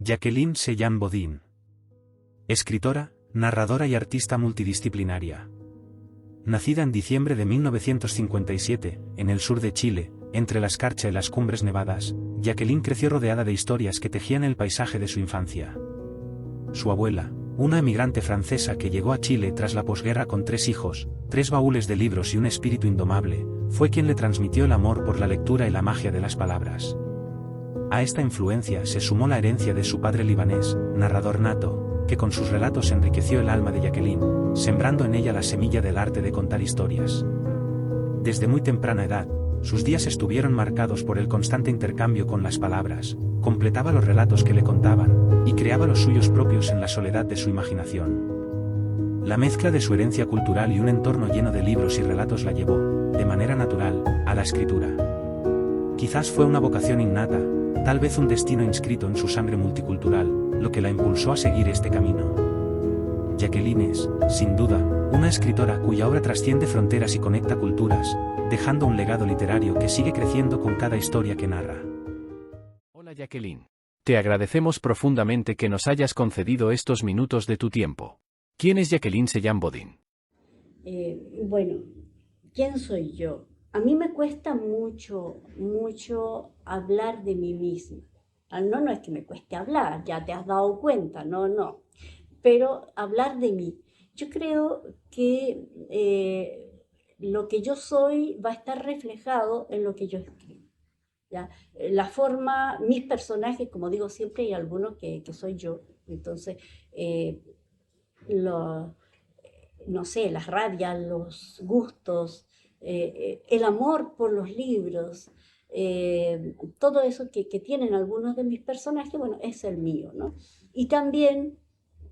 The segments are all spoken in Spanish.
Jacqueline Sejan Bodin. Escritora, narradora y artista multidisciplinaria. Nacida en diciembre de 1957, en el sur de Chile, entre la escarcha y las cumbres nevadas, Jacqueline creció rodeada de historias que tejían el paisaje de su infancia. Su abuela, una emigrante francesa que llegó a Chile tras la posguerra con 3 hijos, 3 baúles de libros y un espíritu indomable, fue quien le transmitió el amor por la lectura y la magia de las palabras. A esta influencia se sumó la herencia de su padre libanés, narrador nato, que con sus relatos enriqueció el alma de Jacqueline, sembrando en ella la semilla del arte de contar historias. Desde muy temprana edad, sus días estuvieron marcados por el constante intercambio con las palabras, completaba los relatos que le contaban, y creaba los suyos propios en la soledad de su imaginación. La mezcla de su herencia cultural y un entorno lleno de libros y relatos la llevó, de manera natural, a la escritura. Quizás fue una vocación innata, tal vez un destino inscrito en su sangre multicultural, lo que la impulsó a seguir este camino. Jacqueline es, sin duda, una escritora cuya obra trasciende fronteras y conecta culturas, dejando un legado literario que sigue creciendo con cada historia que narra. Hola Jacqueline. Te agradecemos profundamente que nos hayas concedido estos minutos de tu tiempo. ¿Quién es Jacqueline Sejan Bodin? Bueno, ¿quién soy yo? A mí me cuesta mucho hablar de mí misma. No es que me cueste hablar, ya te has dado cuenta, no. Pero hablar de mí. Yo creo que lo que yo soy va a estar reflejado en lo que yo escribo. ¿Ya? La forma, mis personajes, como digo siempre, hay algunos que soy yo. Entonces, no sé, las rabias, los gustos, el amor por los libros, todo eso que tienen algunos de mis personajes, bueno, es el mío, ¿no? Y también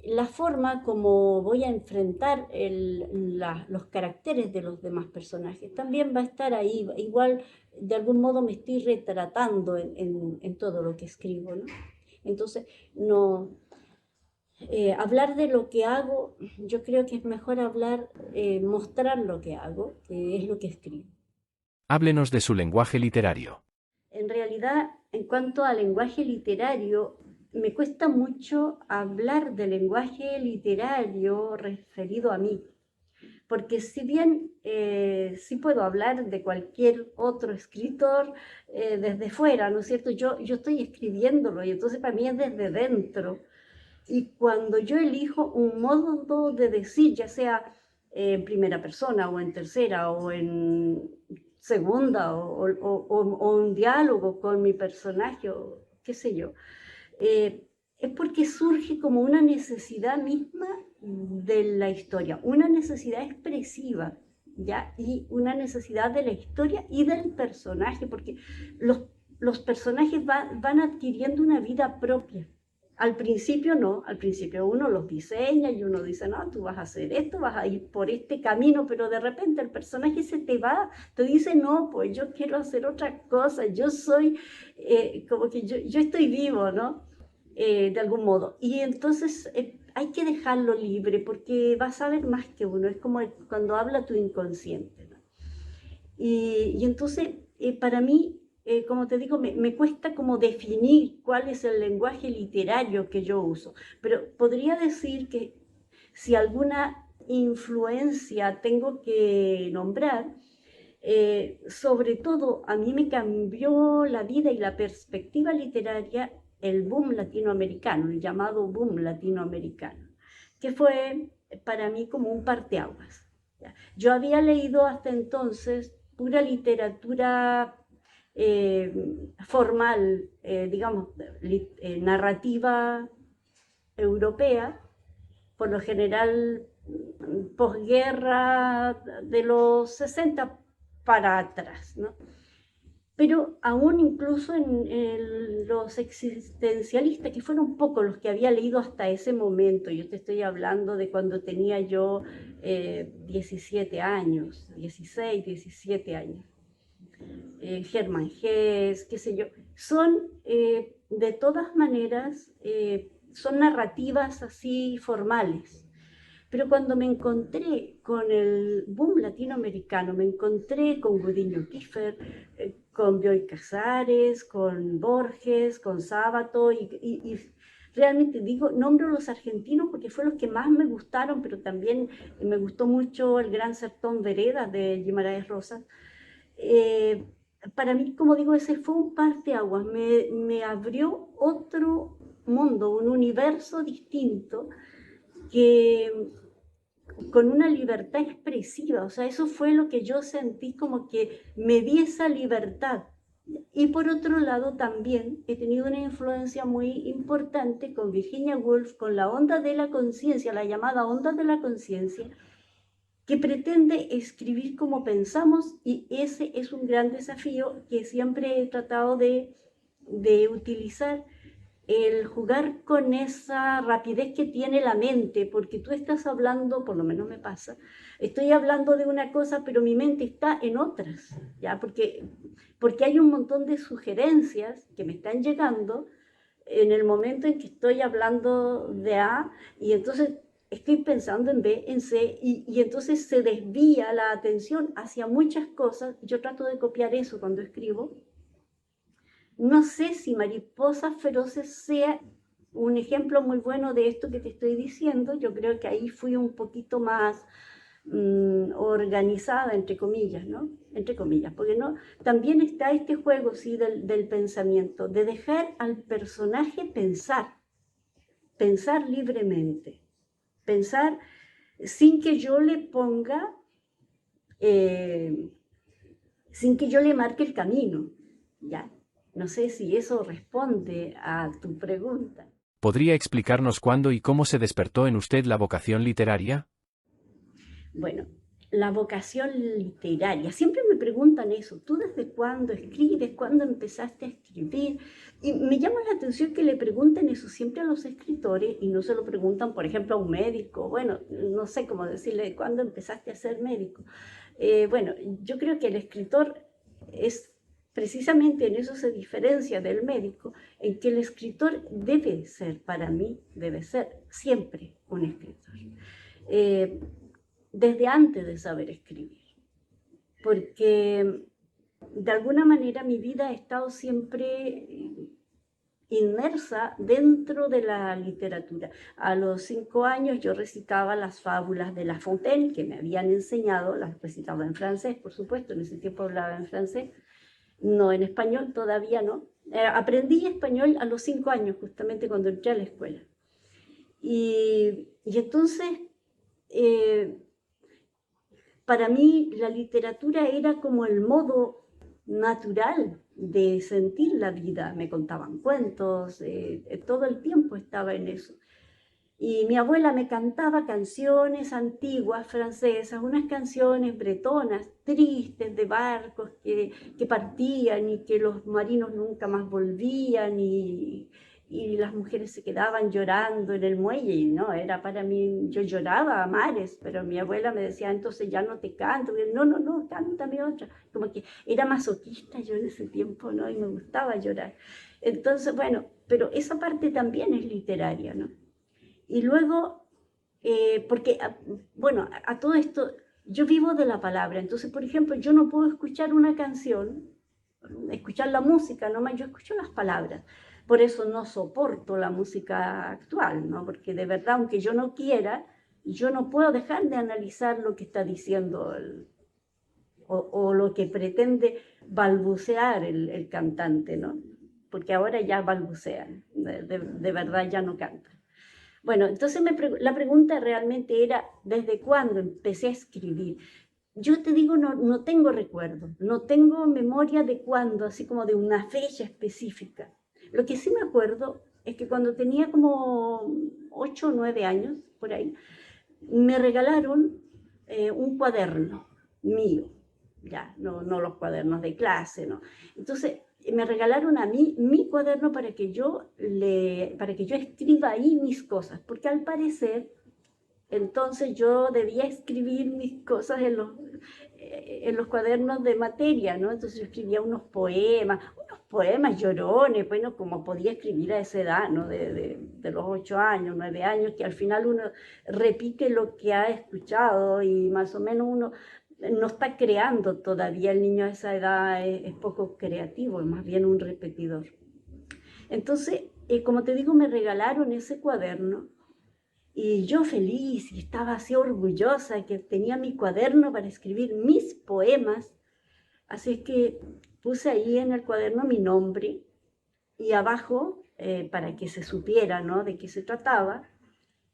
la forma como voy a enfrentar los caracteres de los demás personajes también va a estar ahí. Igual, de algún modo me estoy retratando en todo lo que escribo, ¿no? Entonces, no... hablar de lo que hago, yo creo que es mejor mostrar lo que hago, que es lo que escribo. Háblenos de su lenguaje literario. En realidad, en cuanto al lenguaje literario, me cuesta mucho hablar de lenguaje literario referido a mí, porque si bien sí puedo hablar de cualquier otro escritor desde fuera, ¿no es cierto? Yo estoy escribiéndolo y entonces para mí es desde dentro. Y cuando yo elijo un modo de decir, ya sea en primera persona o en tercera o en segunda o un diálogo con mi personaje o qué sé yo, es porque surge como una necesidad misma de la historia, una necesidad expresiva, ¿ya? Y una necesidad de la historia y del personaje, porque los personajes van adquiriendo una vida propia. Al principio no, al principio uno los diseña y uno dice, no, tú vas a hacer esto, vas a ir por este camino, pero de repente el personaje se te va, te dice, no, pues yo quiero hacer otra cosa, yo soy, como que yo estoy vivo, ¿no? De algún modo. Y entonces hay que dejarlo libre porque vas a ver más que uno, es como cuando habla tu inconsciente, ¿no? Y entonces, para mí, como te digo, me cuesta como definir cuál es el lenguaje literario que yo uso, pero podría decir que si alguna influencia tengo que nombrar, sobre todo a mí me cambió la vida y la perspectiva literaria el boom latinoamericano, el llamado boom latinoamericano, que fue para mí como un parteaguas. Yo había leído hasta entonces pura literatura formal, digamos, narrativa europea, por lo general posguerra de los 60 para atrás, ¿no? Pero aún incluso en los existencialistas, que fueron pocos los que había leído hasta ese momento, yo te estoy hablando de cuando tenía yo 17 años, 16, 17 años. Hermann Hesse, qué sé yo, son de todas maneras, son narrativas así formales. Pero cuando me encontré con el boom latinoamericano, me encontré con Gudiño Kiefer, con Bioy Casares, con Borges, con Sábato y realmente digo, nombro los argentinos porque fueron los que más me gustaron, pero también me gustó mucho el Gran Sertón Veredas de Guimarães Rosa. Para mí, como digo, ese fue un parteaguas, me abrió otro mundo, un universo distinto, que con una libertad expresiva, o sea, eso fue lo que yo sentí, como que me di esa libertad. Y por otro lado también he tenido una influencia muy importante con Virginia Woolf, con la onda de la conciencia, la llamada onda de la conciencia, que pretende escribir como pensamos, y ese es un gran desafío que siempre he tratado de utilizar, el jugar con esa rapidez que tiene la mente, porque tú estás hablando, por lo menos me pasa, estoy hablando de una cosa, pero mi mente está en otras, ¿ya? Porque hay un montón de sugerencias que me están llegando en el momento en que estoy hablando de A, y entonces estoy pensando en B, en C, y entonces se desvía la atención hacia muchas cosas. Yo trato de copiar eso cuando escribo. No sé si Mariposas Feroces sea un ejemplo muy bueno de esto que te estoy diciendo. Yo creo que ahí fui un poquito más organizada, entre comillas, ¿no? Entre comillas, porque no, también está este juego, sí, del pensamiento, de dejar al personaje pensar libremente, pensar sin que yo le ponga, sin que yo le marque el camino, ¿ya? No sé si eso responde a tu pregunta. ¿Podría explicarnos cuándo y cómo se despertó en usted la vocación literaria? Bueno, la vocación literaria. Siempre me preguntan eso. ¿Tú desde cuándo escribes? ¿Cuándo empezaste a escribir? Y me llama la atención que le pregunten eso siempre a los escritores y no se lo preguntan, por ejemplo, a un médico. Bueno, no sé cómo decirle, ¿cuándo empezaste a ser médico? Bueno, yo creo que el escritor es precisamente en eso se diferencia del médico, en que el escritor debe ser, para mí, debe ser siempre un escritor. Desde antes de saber escribir, porque de alguna manera mi vida ha estado siempre inmersa dentro de la literatura. A los 5 años yo recitaba las fábulas de La Fontaine, que me habían enseñado, las recitaba en francés, por supuesto, en ese tiempo hablaba en francés, no en español, todavía no. Aprendí español a los 5 años, justamente cuando entré a la escuela. Y entonces, para mí la literatura era como el modo natural de sentir la vida. Me contaban cuentos, todo el tiempo estaba en eso. Y mi abuela me cantaba canciones antiguas francesas, unas canciones bretonas, tristes, de barcos que partían y que los marinos nunca más volvían y las mujeres se quedaban llorando en el muelle. Y no, era para mí, yo lloraba a mares, pero mi abuela me decía, entonces ya no te canto. Y yo, no, cántame otra. Como que era masoquista yo en ese tiempo, ¿no? Y me gustaba llorar. Entonces, bueno, pero esa parte también es literaria, ¿no? Y luego, porque, bueno, a todo esto, yo vivo de la palabra. Entonces, por ejemplo, yo no puedo escuchar una canción, escuchar la música nomás, yo escucho las palabras. Por eso no soporto la música actual, ¿no? Porque de verdad, aunque yo no quiera, yo no puedo dejar de analizar lo que está diciendo o lo que pretende balbucear el cantante, ¿no? Porque ahora ya balbucean, de verdad ya no cantan. Bueno, entonces la pregunta realmente era, ¿desde cuándo empecé a escribir? Yo te digo, no tengo recuerdo, no tengo memoria de cuándo, así como de una fecha específica. Lo que sí me acuerdo es que cuando tenía como 8 o 9 años, por ahí, me regalaron un cuaderno mío, ya, no los cuadernos de clase, ¿no? Entonces, me regalaron a mí mi cuaderno para que yo escriba ahí mis cosas, porque al parecer, entonces yo debía escribir mis cosas en los cuadernos de materia, ¿no? Entonces yo escribía unos poemas llorones, bueno, como podía escribir a esa edad, ¿no? De los 8 años, 9 años, que al final uno repite lo que ha escuchado y más o menos uno no está creando todavía. El niño a esa edad es poco creativo, es más bien un repetidor. Entonces, como te digo, me regalaron ese cuaderno y yo feliz y estaba así orgullosa que tenía mi cuaderno para escribir mis poemas. Así es que puse ahí en el cuaderno mi nombre y abajo, para que se supiera, ¿no?, de qué se trataba,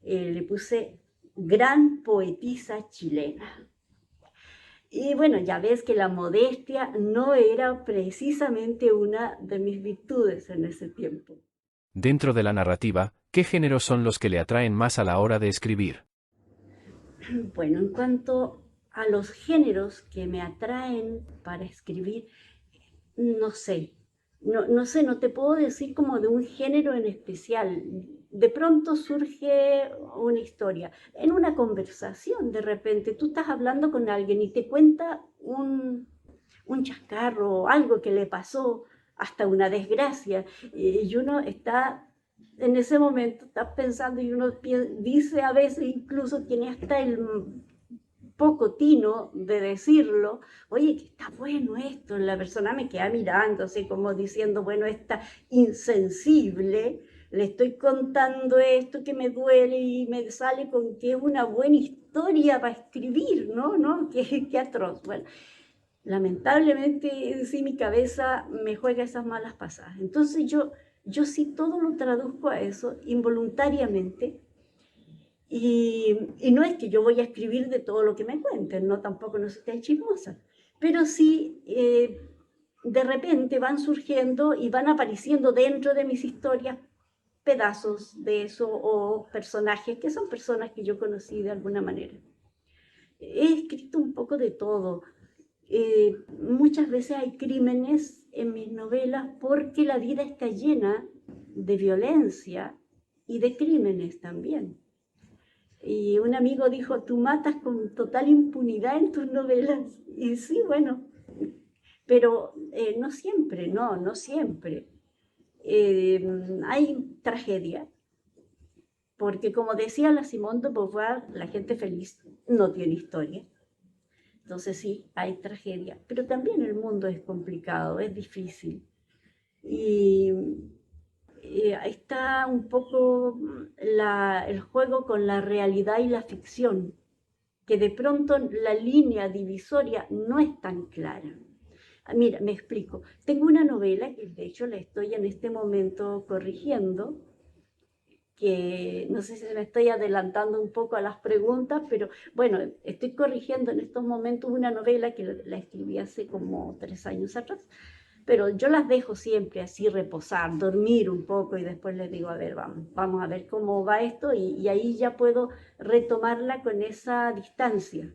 le puse gran poetisa chilena. Y bueno, ya ves que la modestia no era precisamente una de mis virtudes en ese tiempo. Dentro de la narrativa, ¿qué géneros son los que le atraen más a la hora de escribir? Bueno, en cuanto a los géneros que me atraen para escribir, no sé, no sé, no te puedo decir como de un género en especial. De pronto surge una historia. En una conversación, de repente, tú estás hablando con alguien y te cuenta un chascarro, algo que le pasó, hasta una desgracia, y uno está en ese momento, está pensando y uno dice a veces, incluso tiene hasta el poco tino de decirlo, oye, que está bueno esto, la persona me queda mirando, así como diciendo, bueno, esta insensible, le estoy contando esto que me duele y me sale con que es una buena historia para escribir, ¿no? ¿No? Qué atroz. Bueno, lamentablemente sí mi cabeza me juega esas malas pasadas. Entonces yo sí todo lo traduzco a eso involuntariamente. Y no es que yo voy a escribir de todo lo que me cuenten, no, tampoco no soy tan chismosa, pero sí de repente van surgiendo y van apareciendo dentro de mis historias pedazos de eso o personajes que son personas que yo conocí de alguna manera. He escrito un poco de todo. Muchas veces hay crímenes en mis novelas porque la vida está llena de violencia y de crímenes también. Y un amigo dijo, tú matas con total impunidad en tus novelas. Y sí, bueno, pero no siempre, no siempre. Hay tragedia, porque como decía la Simone de Beauvoir, la gente feliz no tiene historia. Entonces sí, hay tragedia, pero también el mundo es complicado, es difícil. Y está un poco el juego con la realidad y la ficción, que de pronto la línea divisoria no es tan clara. Mira, me explico. Tengo una novela que de hecho la estoy en este momento corrigiendo, que no sé si me estoy adelantando un poco a las preguntas, pero bueno, estoy corrigiendo en estos momentos una novela que la escribí hace como 3 años atrás, pero yo las dejo siempre así reposar, dormir un poco y después les digo, a ver, vamos a ver cómo va esto y ahí ya puedo retomarla con esa distancia.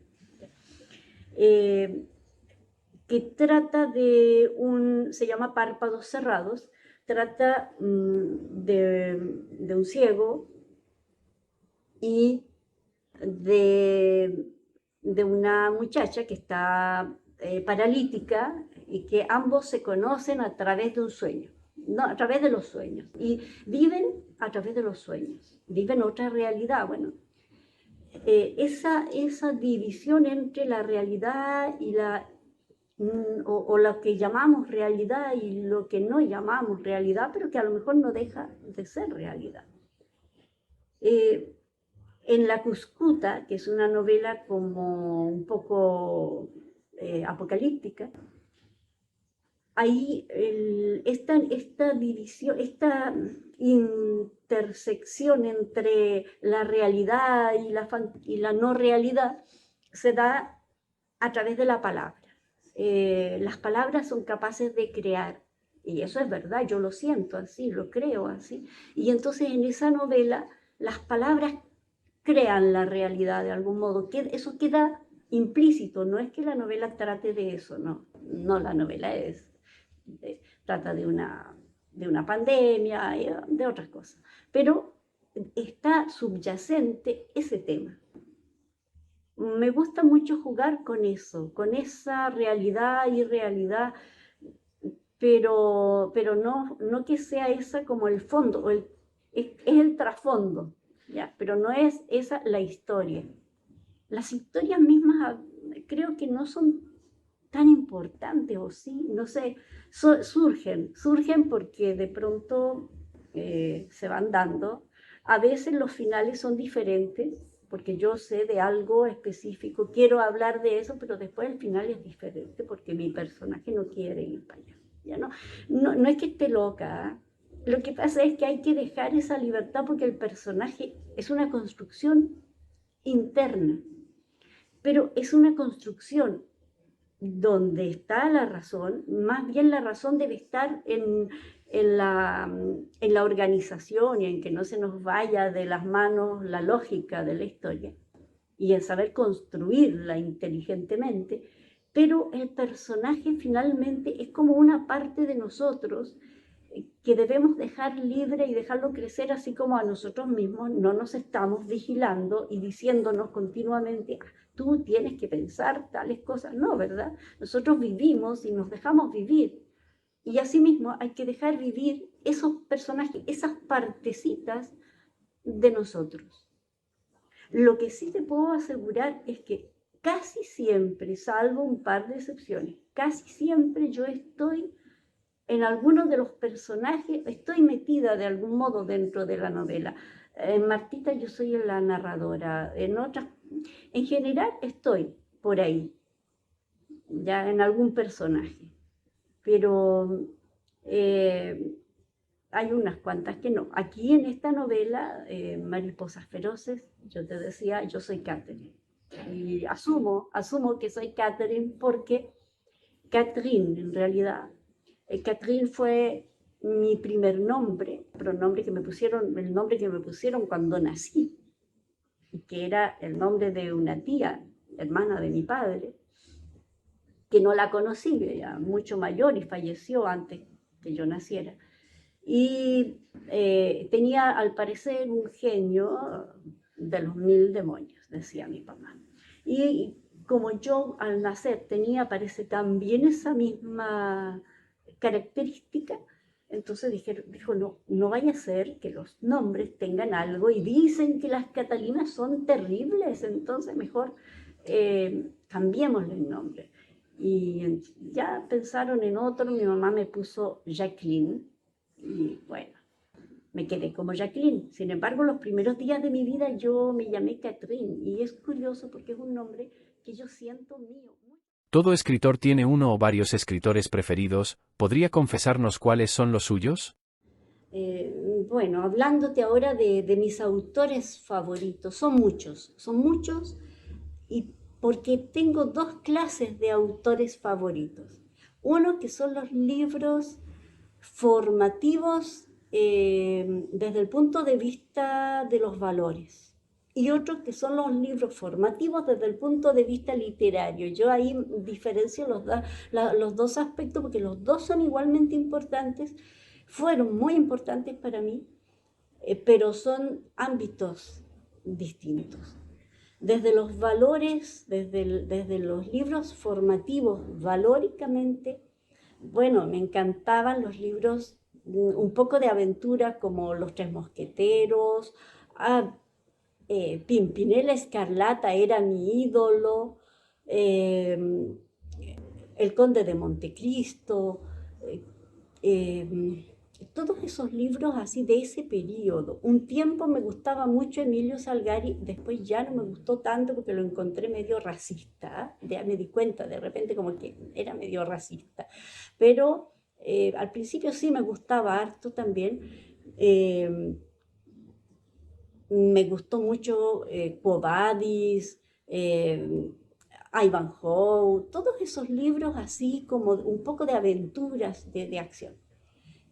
Que trata se llama Párpados Cerrados, trata de un ciego y de una muchacha que está paralítica y que ambos se conocen a través de un sueño, no, a través de los sueños, y viven a través de los sueños, viven otra realidad. Bueno, esa división entre la realidad y o lo que llamamos realidad y lo que no llamamos realidad, pero que a lo mejor no deja de ser realidad. En La Cuscuta, que es una novela como un poco apocalíptica, ahí esta división, esta intersección entre la realidad y la no realidad se da a través de la palabra. Las palabras son capaces de crear, y eso es verdad, yo lo siento así, lo creo así, y entonces en esa novela las palabras crean la realidad de algún modo, eso queda implícito, no es que la novela trate de eso, no, la novela trata de una pandemia y de otras cosas, pero está subyacente ese tema. Me gusta mucho jugar con eso, con esa realidad y irrealidad, pero no que sea esa como el fondo, es el trasfondo, ¿ya? Pero no es esa la historia. Las historias mismas creo que no son tan importantes, o sí, no sé, surgen porque de pronto se van dando. A veces los finales son diferentes, porque yo sé de algo específico, quiero hablar de eso, pero después el final es diferente porque mi personaje no quiere ir para allá. ¿Ya? No es que esté loca, ¿eh? Lo que pasa es que hay que dejar esa libertad porque el personaje es una construcción interna, pero es una construcción donde está la razón, más bien la razón debe estar en la organización y en que no se nos vaya de las manos la lógica de la historia y en saber construirla inteligentemente, pero el personaje finalmente es como una parte de nosotros que debemos dejar libre y dejarlo crecer así como a nosotros mismos. No nos estamos vigilando y diciéndonos continuamente, tú tienes que pensar tales cosas. No, ¿verdad? Nosotros vivimos y nos dejamos vivir. Y asimismo hay que dejar vivir esos personajes, esas partecitas de nosotros. Lo que sí te puedo asegurar es que casi siempre, salvo un par de excepciones, casi siempre yo estoy en algunos de los personajes, estoy metida de algún modo dentro de la novela. En Martita yo soy la narradora, en otras, en general estoy por ahí, ya en algún personaje, pero hay unas cuantas que no. Aquí en esta novela, Mariposas Feroces, yo te decía, yo soy Catherine. Y asumo que soy Catherine porque Catherine, en realidad, Catherine fue mi primer nombre, pronombre que me pusieron, el nombre que me pusieron cuando nací, que era el nombre de una tía, hermana de mi padre, que no la conocí, ella mucho mayor y falleció antes que yo naciera. Y tenía al parecer un genio de los 1000 demonios, decía mi papá. Y como yo al nacer tenía, parece, también esa misma característica, entonces dijo, no vaya a ser que los nombres tengan algo y dicen que las Catalinas son terribles, entonces mejor cambiémosle el nombre. Y ya pensaron en otro, mi mamá me puso Jacqueline y bueno, me quedé como Jacqueline. Sin embargo, los primeros días de mi vida yo me llamé Catherine y es curioso porque es un nombre que yo siento mío. Todo escritor tiene uno o varios escritores preferidos. ¿Podría confesarnos cuáles son los suyos? Bueno, hablándote ahora de mis autores favoritos, son muchos, y porque tengo dos clases de autores favoritos. Uno que son los libros formativos desde el punto de vista de los valores y otros que son los libros formativos desde el punto de vista literario. Yo ahí diferencio los dos aspectos porque los dos son igualmente importantes, fueron muy importantes para mí, pero son ámbitos distintos. Desde los valores, desde los libros formativos, valóricamente, bueno, me encantaban los libros un poco de aventura como Los Tres Mosqueteros, Pimpinela Escarlata era mi ídolo, El Conde de Montecristo, eh, eh, todos esos libros así de ese periodo. Un tiempo me gustaba mucho Emilio Salgari, después ya no me gustó tanto porque lo encontré medio racista, ya me di cuenta de repente como que era medio racista, pero al principio sí me gustaba harto también. Me gustó mucho Quo Vadis, Ivanhoe, todos esos libros así como un poco de aventuras, de acción.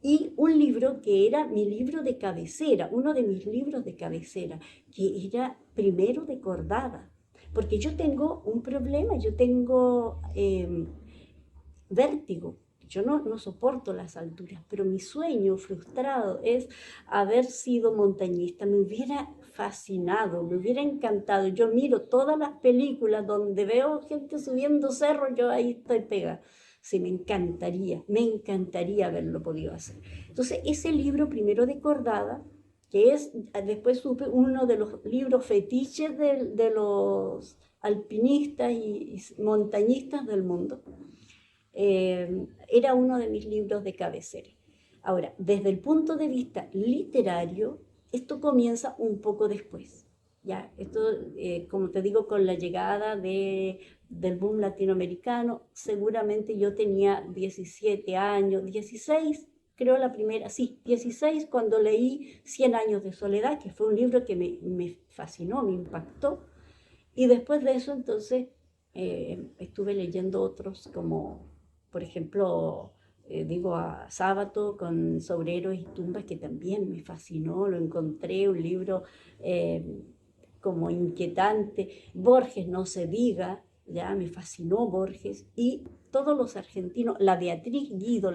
Y un libro que era mi libro de cabecera, uno de mis libros de cabecera, que era Primero de Cordada. Porque yo tengo un problema, yo tengo vértigo. Yo no soporto las alturas, pero mi sueño frustrado es haber sido montañista. Me hubiera fascinado, me hubiera encantado. Yo miro todas las películas donde veo gente subiendo cerros, yo ahí estoy pegada. Sí, me encantaría haberlo podido hacer. Entonces, ese libro Primero de Cordada, que es, después supe, uno de los libros fetiches de los alpinistas y montañistas del mundo. Era uno de mis libros de cabecera. Ahora, desde el punto de vista literario, esto comienza un poco después. ¿Ya? Esto, como te digo, con la llegada del boom latinoamericano, seguramente yo tenía 17 años, 16, creo la primera, sí, 16 cuando leí Cien años de soledad, que fue un libro que me fascinó, me impactó. Y después de eso, entonces, estuve leyendo otros como, por ejemplo, digo a Sábato con Sobre héroes y tumbas, que también me fascinó, lo encontré, un libro eh, como inquietante. Borges, no se diga, ya me fascinó Borges. Y todos los argentinos, la Beatriz Guido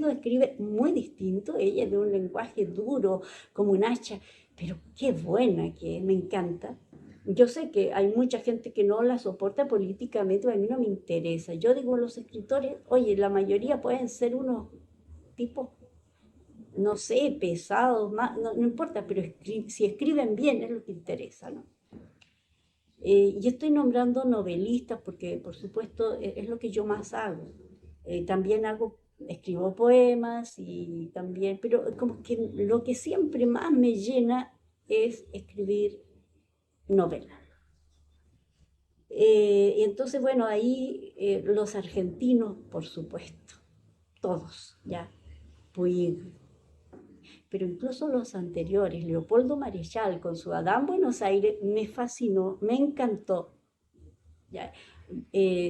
escribe muy distinto, ella es de un lenguaje duro, como un hacha, pero qué buena que es, me encanta. Yo sé que hay mucha gente que no la soporta políticamente, a mí no me interesa. Yo digo, los escritores, oye, la mayoría pueden ser unos tipos, no sé, pesados, más, no, no importa, pero si escriben bien es lo que interesa, ¿no? Y estoy nombrando novelistas porque, por supuesto, es lo que yo más hago. También escribo poemas y también, pero como que lo que siempre más me llena es escribir novelas. Y entonces, bueno, ahí los argentinos, por supuesto, todos, ya, Puig, pero incluso los anteriores, Leopoldo Marechal con su Adán Buenos Aires, me fascinó, me encantó, ya.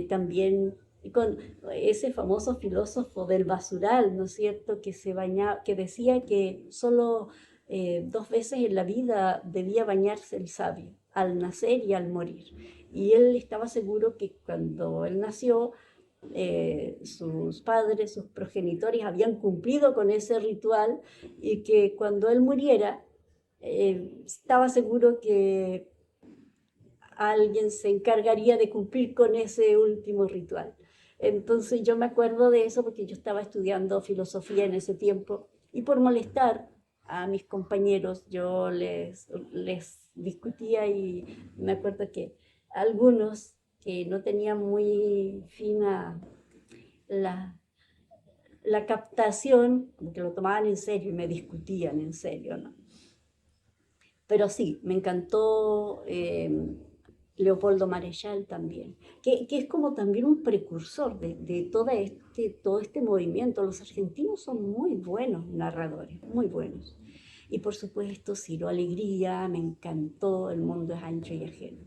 También con ese famoso filósofo del basural, ¿no es cierto?, que se bañaba, que decía que solo 2 veces en la vida debía bañarse el sabio, al nacer y al morir. Y él estaba seguro que cuando él nació, sus padres, sus progenitores habían cumplido con ese ritual y que cuando él muriera, estaba seguro que alguien se encargaría de cumplir con ese último ritual. Entonces yo me acuerdo de eso porque yo estaba estudiando filosofía en ese tiempo y por molestar a mis compañeros yo les discutía y me acuerdo que algunos que no tenían muy fina la, la captación, como que lo tomaban en serio y me discutían en serio, ¿no? Pero sí, me encantó Leopoldo Marechal también, que es como también un precursor de todo este movimiento. Los argentinos son muy buenos narradores, muy buenos. Y por supuesto, Ciro Alegría, me encantó, El mundo es ancho y ajeno.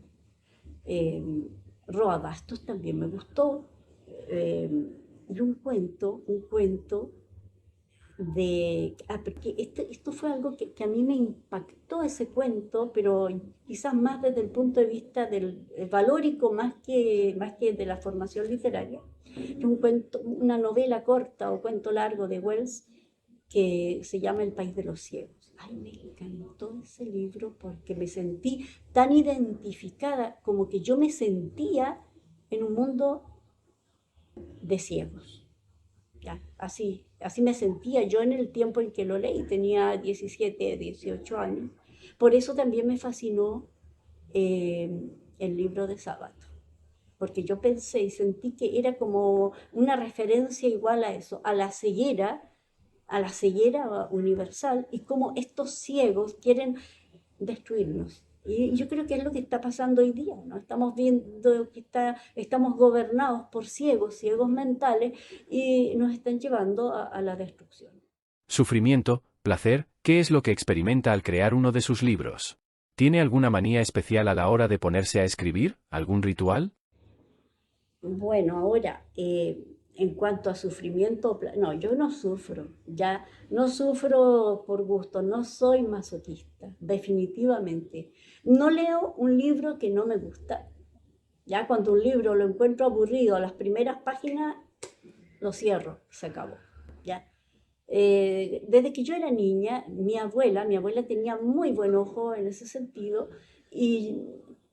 Eh, Roa Bastos también me gustó. Eh, y un cuento porque esto fue algo que a mí me impactó ese cuento, pero quizás más desde el punto de vista del valórico más que de la formación literaria. Es un cuento, una novela corta o cuento largo de Wells que se llama El país de los ciegos. Ay, me encantó ese libro porque me sentí tan identificada como que yo me sentía en un mundo de ciegos. Ya, así me sentía yo en el tiempo en que lo leí, tenía 17, 18 años. Por eso también me fascinó el libro de Sábato, porque yo pensé y sentí que era como una referencia igual a eso, a la ceguera universal y cómo estos ciegos quieren destruirnos. Y yo creo que es lo que está pasando hoy día, ¿no? Estamos viendo que estamos gobernados por ciegos, ciegos mentales, y nos están llevando a la destrucción. Sufrimiento, placer, ¿qué es lo que experimenta al crear uno de sus libros? ¿Tiene alguna manía especial a la hora de ponerse a escribir? ¿Algún ritual? Bueno, ahora, en cuanto a sufrimiento, no, yo no sufro, ya no sufro por gusto, no soy masoquista, definitivamente. No leo un libro que no me gusta. Ya cuando un libro lo encuentro aburrido a las primeras páginas, lo cierro, se acabó. ¿Ya? Desde que yo era niña, mi abuela tenía muy buen ojo en ese sentido y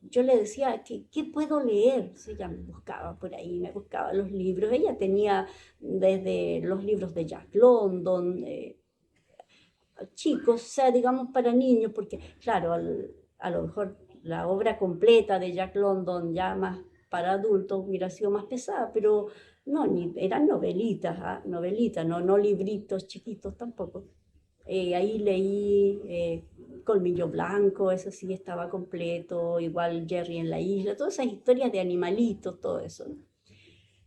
yo le decía, ¿qué puedo leer? Sí, ella me buscaba por ahí, me buscaba los libros. Ella tenía desde los libros de Jack London, chicos, o sea, digamos para niños, porque claro, a lo mejor la obra completa de Jack London, ya más para adultos, hubiera sido más pesada, pero no, eran novelitas, novelitas, no libritos chiquitos tampoco. Ahí leí Colmillo Blanco, eso sí estaba completo, igual Jerry en la isla, todas esas historias de animalitos, todo eso, ¿no?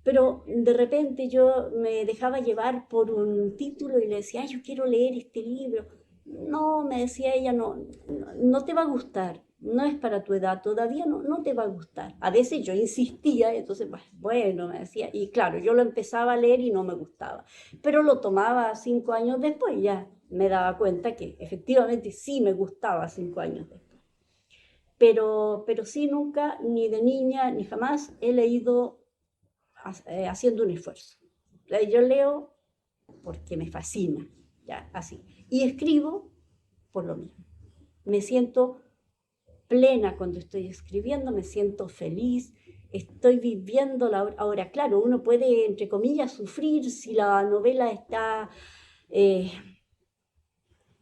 Pero de repente yo me dejaba llevar por un título y le decía, "Ay, yo quiero leer este libro". No, me decía ella, no te va a gustar, no es para tu edad, todavía no te va a gustar. A veces yo insistía, entonces, pues, bueno, me decía, y claro, yo lo empezaba a leer y no me gustaba, pero lo tomaba 5 años después, ya me daba cuenta que efectivamente sí me gustaba 5 años después. Pero sí, nunca, ni de niña, ni jamás he leído haciendo un esfuerzo. Yo leo porque me fascina, ya, así. Y escribo por lo mismo. Me siento plena cuando estoy escribiendo, me siento feliz, estoy viviendo la hora. Ahora, claro, uno puede, entre comillas, sufrir si la novela está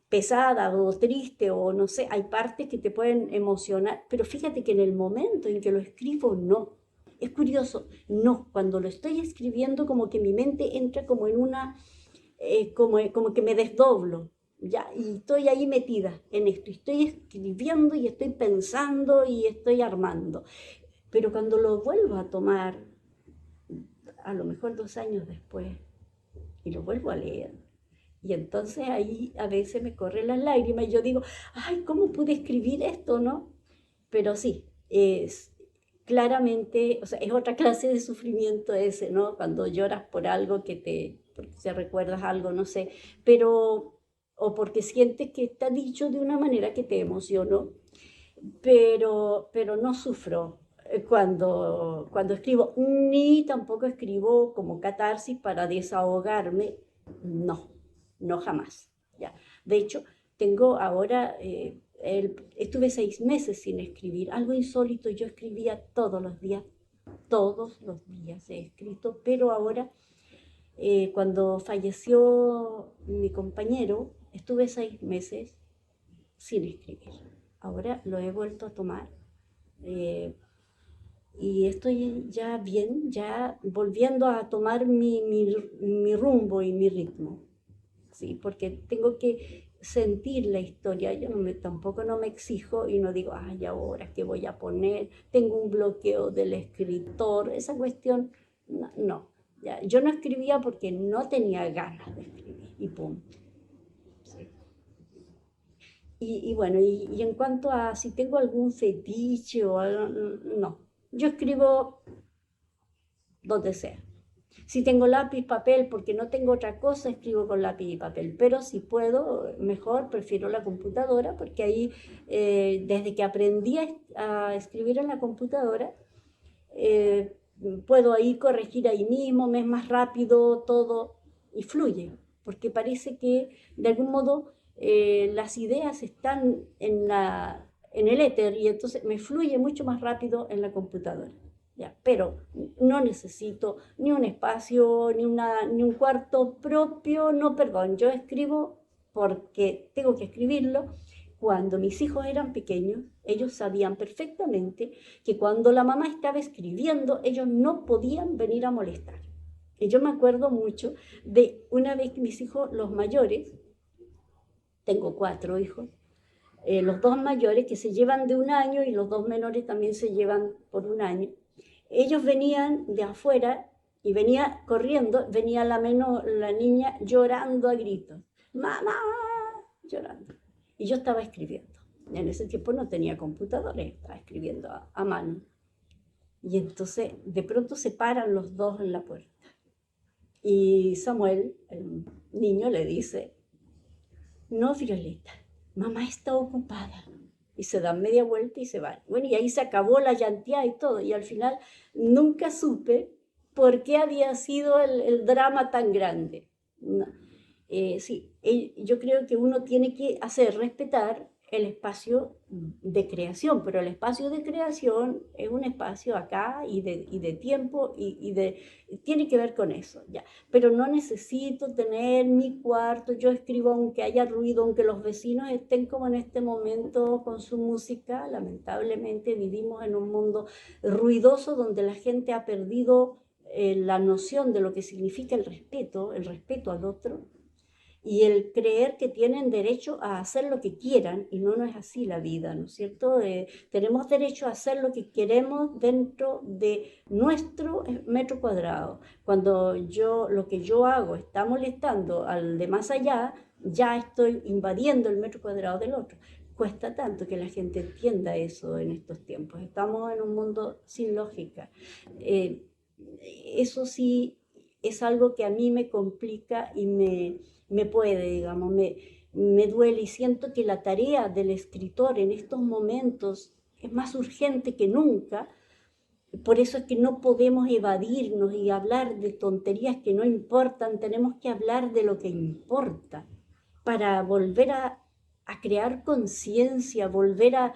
pesada o triste o no sé, hay partes que te pueden emocionar, pero fíjate que en el momento en que lo escribo, no. Es curioso, no, cuando lo estoy escribiendo como que mi mente entra como en una, como que me desdoblo, ya, y estoy ahí metida en esto, estoy escribiendo y estoy pensando y estoy armando. Pero cuando lo vuelvo a tomar, a lo mejor 2 años después, y lo vuelvo a leer, y entonces ahí a veces me corren las lágrimas y yo digo, ay, ¿cómo pude escribir esto, no? Pero sí, es claramente, o sea, es otra clase de sufrimiento ese, ¿no? Cuando lloras por algo porque te recuerdas algo, no sé, pero, o porque sientes que está dicho de una manera que te emocionó, pero no sufro cuando escribo, ni tampoco escribo como catarsis para desahogarme, no, no jamás. ¿Ya? De hecho, tengo ahora, estuve 6 meses sin escribir, algo insólito, yo escribía todos los días he escrito, pero ahora, cuando falleció mi compañero, estuve 6 meses sin escribir. Ahora lo he vuelto a tomar, eh, y estoy ya bien, ya volviendo a tomar mi rumbo y mi ritmo, ¿sí? Porque tengo que sentir la historia, yo tampoco no me exijo y no digo, ay, ahora qué voy a poner, tengo un bloqueo del escritor, esa cuestión, no, no. Ya, yo no escribía porque no tenía ganas de escribir y punto. ¿Sí? Y bueno, y en cuanto a si tengo algún fetiche o algo, no. Yo escribo donde sea. Si tengo lápiz, papel, porque no tengo otra cosa, escribo con lápiz y papel. Pero si puedo, mejor prefiero la computadora, porque ahí, desde que aprendí a escribir en la computadora, eh, puedo ahí corregir ahí mismo, me es más rápido todo y fluye, porque parece que de algún modo las ideas están en el éter y entonces me fluye mucho más rápido en la computadora. Ya, pero no necesito ni un espacio, ni un cuarto propio, no, perdón, yo escribo porque tengo que escribirlo. Cuando mis hijos eran pequeños, ellos sabían perfectamente que cuando la mamá estaba escribiendo, ellos no podían venir a molestar. Y yo me acuerdo mucho de una vez que mis hijos, los mayores, tengo 4 hijos, los 2 mayores que se llevan de un año y los 2 menores también se llevan por un año, ellos venían de afuera y venía corriendo, venía la niña llorando a gritos, mamá, llorando. Y yo estaba escribiendo. En ese tiempo no tenía computadora, estaba escribiendo a mano. Y entonces de pronto se paran los dos en la puerta. Y Samuel, el niño, le dice, no, Violeta, mamá está ocupada. Y se dan media vuelta y se van. Bueno, y ahí se acabó la llanteada y todo. Y al final nunca supe por qué había sido el drama tan grande. No. Sí, yo creo que uno tiene que hacer respetar el espacio de creación, pero el espacio de creación es un espacio acá y de tiempo tiene que ver con eso, ya. Pero no necesito tener mi cuarto, yo escribo aunque haya ruido, aunque los vecinos estén como en este momento con su música. Lamentablemente vivimos en un mundo ruidoso donde la gente ha perdido la noción de lo que significa el respeto al otro y el creer que tienen derecho a hacer lo que quieran, y no es así la vida, ¿no es cierto? Tenemos derecho a hacer lo que queremos dentro de nuestro metro cuadrado. Cuando lo que yo hago está molestando al de más allá, ya estoy invadiendo el metro cuadrado del otro. Cuesta tanto que la gente entienda eso en estos tiempos. Estamos en un mundo sin lógica. Eso sí es algo que a mí me complica y me puede, digamos, me duele, y siento que la tarea del escritor en estos momentos es más urgente que nunca. Por eso es que no podemos evadirnos y hablar de tonterías que no importan, tenemos que hablar de lo que importa para volver a crear conciencia, volver a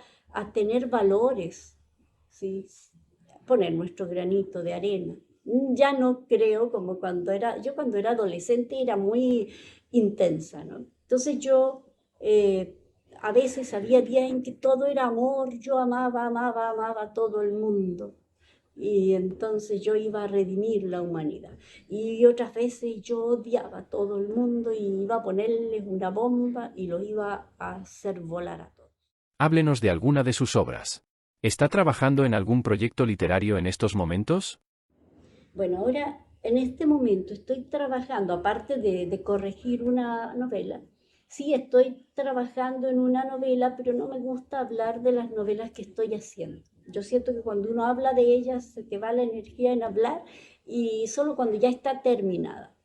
tener valores, ¿sí? Poner nuestro granito de arena. Ya no creo como yo cuando era adolescente era muy intensa, ¿no? Entonces yo a veces había días en que todo era amor, yo amaba a todo el mundo. Y entonces yo iba a redimir la humanidad. Y otras veces yo odiaba a todo el mundo y iba a ponerles una bomba y los iba a hacer volar a todos. Háblenos de alguna de sus obras. ¿Está trabajando en algún proyecto literario en estos momentos? Bueno, ahora en este momento estoy trabajando, aparte de corregir una novela, sí estoy trabajando en una novela, pero no me gusta hablar de las novelas que estoy haciendo. Yo siento que cuando uno habla de ellas se te va la energía en hablar y solo cuando ya está terminada.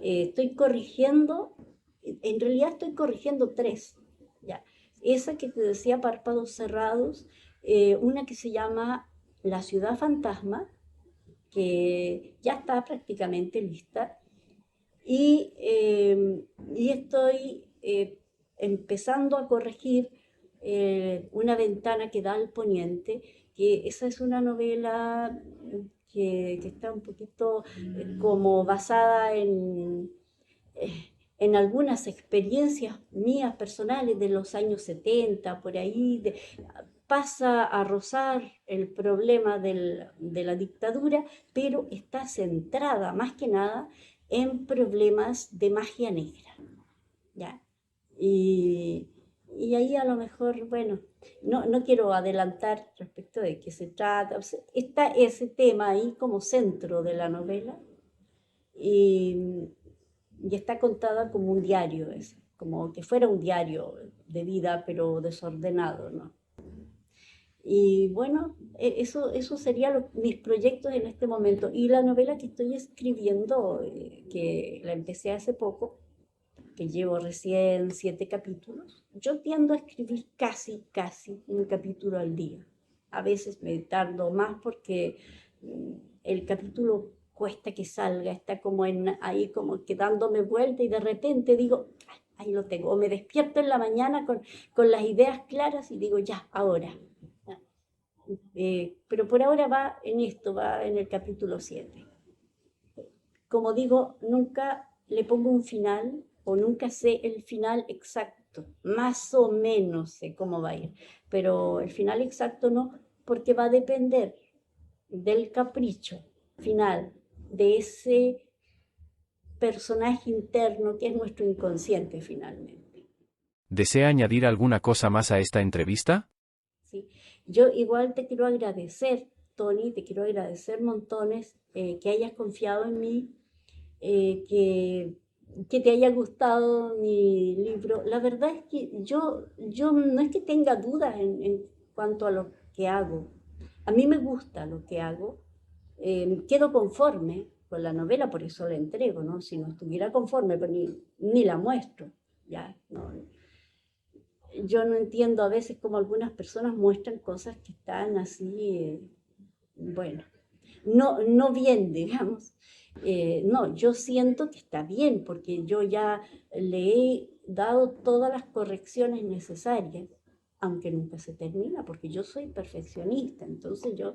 Estoy corrigiendo, en realidad estoy corrigiendo tres, ya. Esa que te decía, Párpados Cerrados, una que se llama La Ciudad Fantasma, que ya está prácticamente lista, y estoy empezando a corregir Una ventana que da al poniente, que esa es una novela que está un poquito como basada en algunas experiencias mías personales de los años 70, por ahí, pasa a rozar el problema de la dictadura, pero está centrada más que nada en problemas de magia negra, ¿ya? Y, y ahí a lo mejor, bueno, no quiero adelantar respecto de qué se trata. O sea, está ese tema ahí como centro de la novela y, y está contada como un diario, como que fuera un diario de vida, pero desordenado, ¿no? Y bueno, eso serían mis proyectos en este momento. Y la novela que estoy escribiendo, que la empecé hace poco, que llevo recién 7 capítulos, yo tiendo a escribir casi un capítulo al día. A veces me tardo más porque el capítulo cuesta que salga, está como ahí como que dándome vuelta y de repente digo, ahí lo tengo. O me despierto en la mañana con las ideas claras y digo, ya, ahora. Pero por ahora va en esto, va en el capítulo 7. Como digo, nunca le pongo un final o nunca sé el final exacto. Más o menos sé cómo va a ir, pero el final exacto no, porque va a depender del capricho final de ese personaje interno que es nuestro inconsciente finalmente. ¿Desea añadir alguna cosa más a esta entrevista? ¿Sí? Yo igual te quiero agradecer, Tony, te quiero agradecer montones que hayas confiado en mí, que te haya gustado mi libro. La verdad es que yo no es que tenga dudas en cuanto a lo que hago. A mí me gusta lo que hago, quedo conforme con la novela, por eso la entrego, ¿no? Si no estuviera conforme, pues ni la muestro, ya, no. Yo no entiendo a veces cómo algunas personas muestran cosas que están así, bueno, no bien, digamos. No, yo siento que está bien porque yo ya le he dado todas las correcciones necesarias aunque nunca se termina, porque yo soy perfeccionista, entonces yo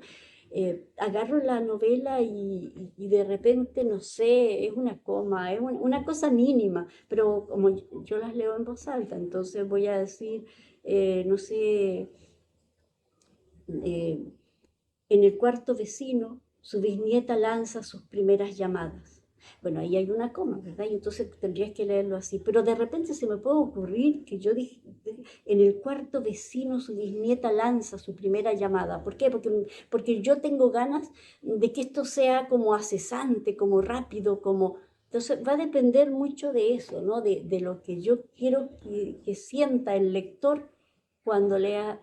agarro la novela y de repente, no sé, es una coma, es una cosa mínima, pero como yo las leo en voz alta, entonces voy a decir, no sé, eh, en el cuarto vecino, su bisnieta lanza sus primeras llamadas. Bueno, ahí hay una coma, ¿verdad? Y entonces tendrías que leerlo así. Pero de repente se me puede ocurrir que yo dije, en el cuarto vecino su bisnieta lanza su primera llamada. ¿Por qué? Porque yo tengo ganas de que esto sea como acesante, como rápido, como... Entonces va a depender mucho de eso, ¿no? De lo que yo quiero que sienta el lector cuando lea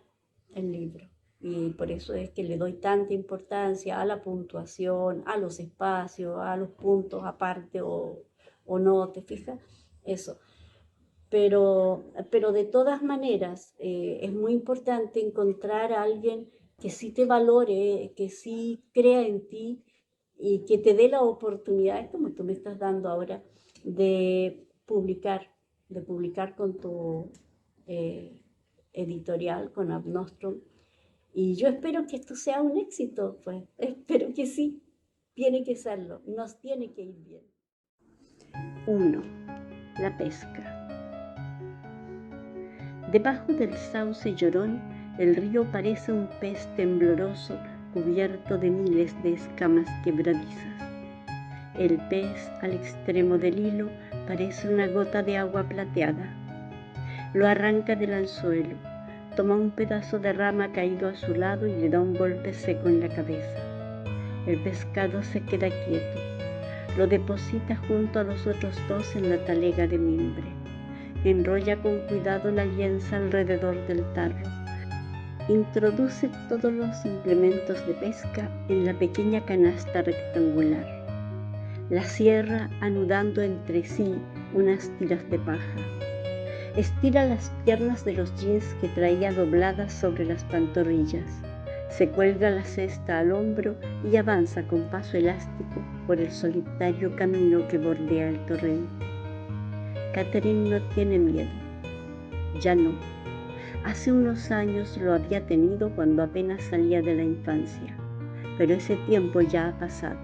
el libro. Y por eso es que le doy tanta importancia a la puntuación, a los espacios, a los puntos aparte o no, ¿te fijas? Eso. Pero de todas maneras es muy importante encontrar a alguien que sí te valore, que sí crea en ti y que te dé la oportunidad, como tú me estás dando ahora, de publicar con tu editorial, con Abnostrom. Y yo espero que esto sea un éxito, pues espero que sí, tiene que serlo, nos tiene que ir bien. 1. La pesca. Debajo del sauce llorón, el río parece un pez tembloroso cubierto de miles de escamas quebradizas. El pez, al extremo del hilo, parece una gota de agua plateada. Lo arranca del anzuelo, toma un pedazo de rama caído a su lado y le da un golpe seco en la cabeza. El pescado se queda quieto. Lo deposita junto a los otros dos en la talega de mimbre. Enrolla con cuidado la lienza alrededor del tarro. Introduce todos los implementos de pesca en la pequeña canasta rectangular. La cierra anudando entre sí unas tiras de paja. Estira las piernas de los jeans que traía dobladas sobre las pantorrillas. Se cuelga la cesta al hombro y avanza con paso elástico por el solitario camino que bordea el torrente. Catherine no tiene miedo. Ya no. Hace unos años lo había tenido cuando apenas salía de la infancia, pero ese tiempo ya ha pasado.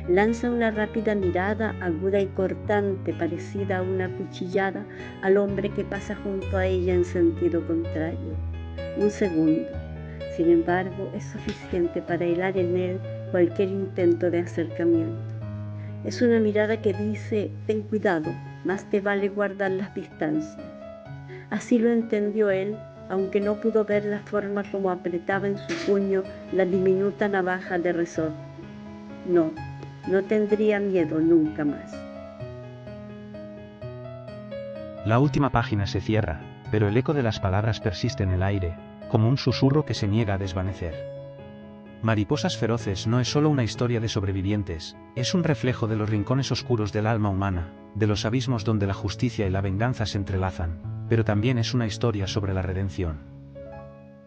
Lanza una rápida mirada aguda y cortante, parecida a una cuchillada, al hombre que pasa junto a ella en sentido contrario. Un segundo. Sin embargo, es suficiente para helar en él cualquier intento de acercamiento. Es una mirada que dice, ten cuidado, más te vale guardar las distancias. Así lo entendió él, aunque no pudo ver la forma como apretaba en su puño la diminuta navaja de resorte. No tendría miedo nunca más. La última página se cierra, pero el eco de las palabras persiste en el aire, como un susurro que se niega a desvanecer. Mariposas feroces no es solo una historia de sobrevivientes, es un reflejo de los rincones oscuros del alma humana, de los abismos donde la justicia y la venganza se entrelazan, pero también es una historia sobre la redención.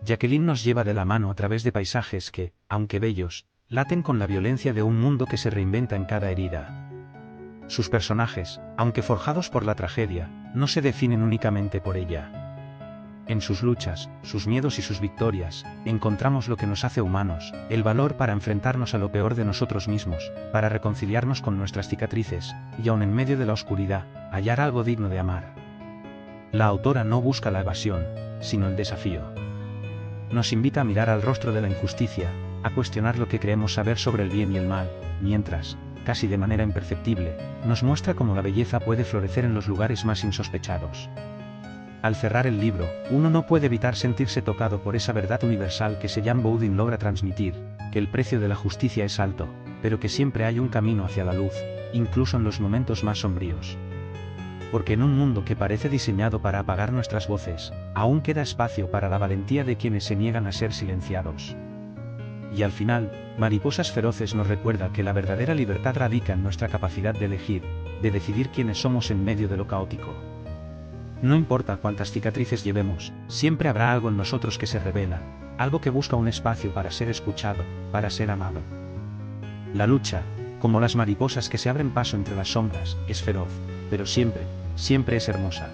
Jacqueline nos lleva de la mano a través de paisajes que, aunque bellos, laten con la violencia de un mundo que se reinventa en cada herida. Sus personajes, aunque forjados por la tragedia, no se definen únicamente por ella. En sus luchas, sus miedos y sus victorias, encontramos lo que nos hace humanos, el valor para enfrentarnos a lo peor de nosotros mismos, para reconciliarnos con nuestras cicatrices, y aun en medio de la oscuridad, hallar algo digno de amar. La autora no busca la evasión, sino el desafío. Nos invita a mirar al rostro de la injusticia, a cuestionar lo que creemos saber sobre el bien y el mal, mientras, casi de manera imperceptible, nos muestra cómo la belleza puede florecer en los lugares más insospechados. Al cerrar el libro, uno no puede evitar sentirse tocado por esa verdad universal que Sejan Boudin logra transmitir, que el precio de la justicia es alto, pero que siempre hay un camino hacia la luz, incluso en los momentos más sombríos. Porque en un mundo que parece diseñado para apagar nuestras voces, aún queda espacio para la valentía de quienes se niegan a ser silenciados. Y al final, Mariposas feroces nos recuerda que la verdadera libertad radica en nuestra capacidad de elegir, de decidir quiénes somos en medio de lo caótico. No importa cuántas cicatrices llevemos, siempre habrá algo en nosotros que se revela, algo que busca un espacio para ser escuchado, para ser amado. La lucha, como las mariposas que se abren paso entre las sombras, es feroz, pero siempre, siempre es hermosa.